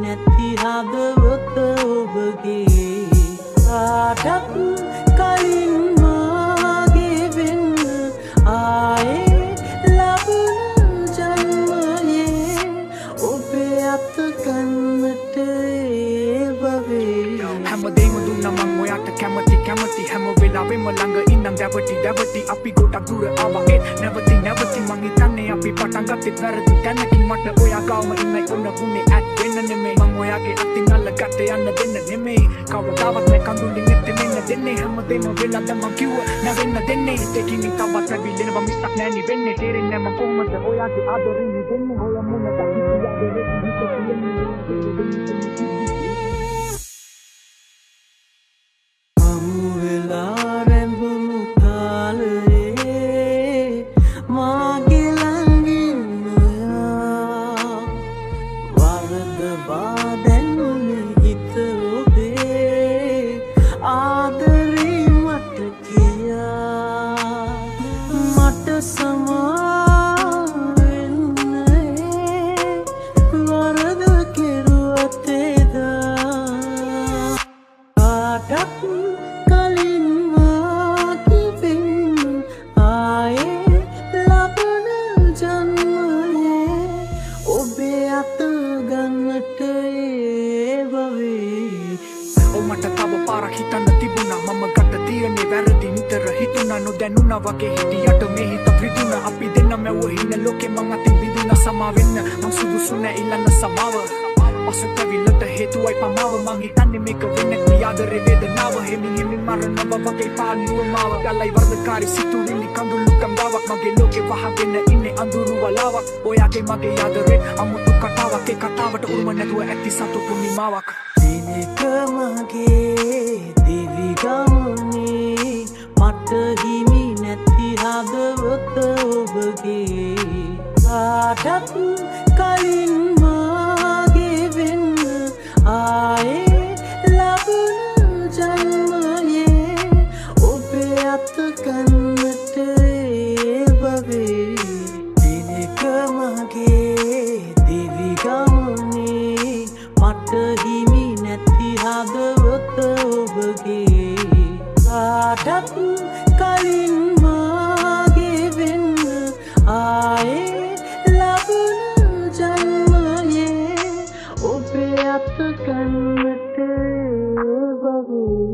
නැති හදවත ඔබගේ කාටත් කලින් මාගේ වෙන්න ආයේ ලබන ජන්මයේ ඔබේ අත කන්නට ඒවවේ හැමදේම දුන්නා මං ඔයාට කැමති හැම වෙලාවෙම ළඟ ඉන්නම් දැවටි අපි ගොඩක් දුර ආවා ඒත් නැවති මං හිතන්නේ අපි පටන් ගත්තේ වැරදි තැනකින් මට ඔයා ගාම ඉන්නයි ඕන වුනේ ඇත් වෙන්න නෙමෙයි මං ඔයාගේ අතින් අල්ලගත්තේ යන්න දෙන්න නෙමෙයි කවදාවත් මේ කඳුලින් එත්තේ මෙන්න දෙන්නේ හැමදේම වෙලා දැන් මං කිව්ව නැවෙන්න දෙන්නේ දෙකින් තවත් ලැබිලෙනවා මිසක් නෑනි වෙන්නේ තේරෙන්නේ නෑ මං කොහොමද ඔයාගේ ආදරෙන් දෙන්නේ ඔයා මොන මට තව පාරක් හිතන්න තිබුණා මම ගත්ත තීරණේ වැරදි නිතර හිතුණා නොදැනුණා වගේ හිටියට මේ හිත රිදුණා අපි දෙන්න මැව්ව හින ලෝකේ මං අතින් විඳුණා සමා වෙන්න මං සුදුසු නෑ ඉල්ලන්න සමාව පසුතැවිල්ලට හේතුවයි පමාව මං හිතන්නේ මේක වෙන්නේ ආදරේ වේදනාව හිමින් මරණව වගේ පාළුව මාව ගලයි වර්ධකාරී සිතුවිලි කඳුළු කම්දාවක් මගේ ලෝකේ වහගෙන ඉන්නේ අඳුරු වලාවක් ඔයාගේ මගේ ආදරේ අමුතු කතාවක් ඒ කතාවට උරුම නැතුව ඇති සතුටු නිමාවක් දිනක මගේ දිවි ගමනේ මට හිමි නැති හදවත ඔබගේ කාටත් කලින් මාගේ වෙන්න ආයේ ලබන ජන්මයේ ඔබේ අත කන්නට ඒවවේ දිනක මගේ දිවි ගමනේ මට හිමි නැති හදවත ඔබගේ කාටත් කලින් මාගේ වෙන්න ආයේ ලබන ජන්මයේ ඔබේ අත කන්නට ඒවවේ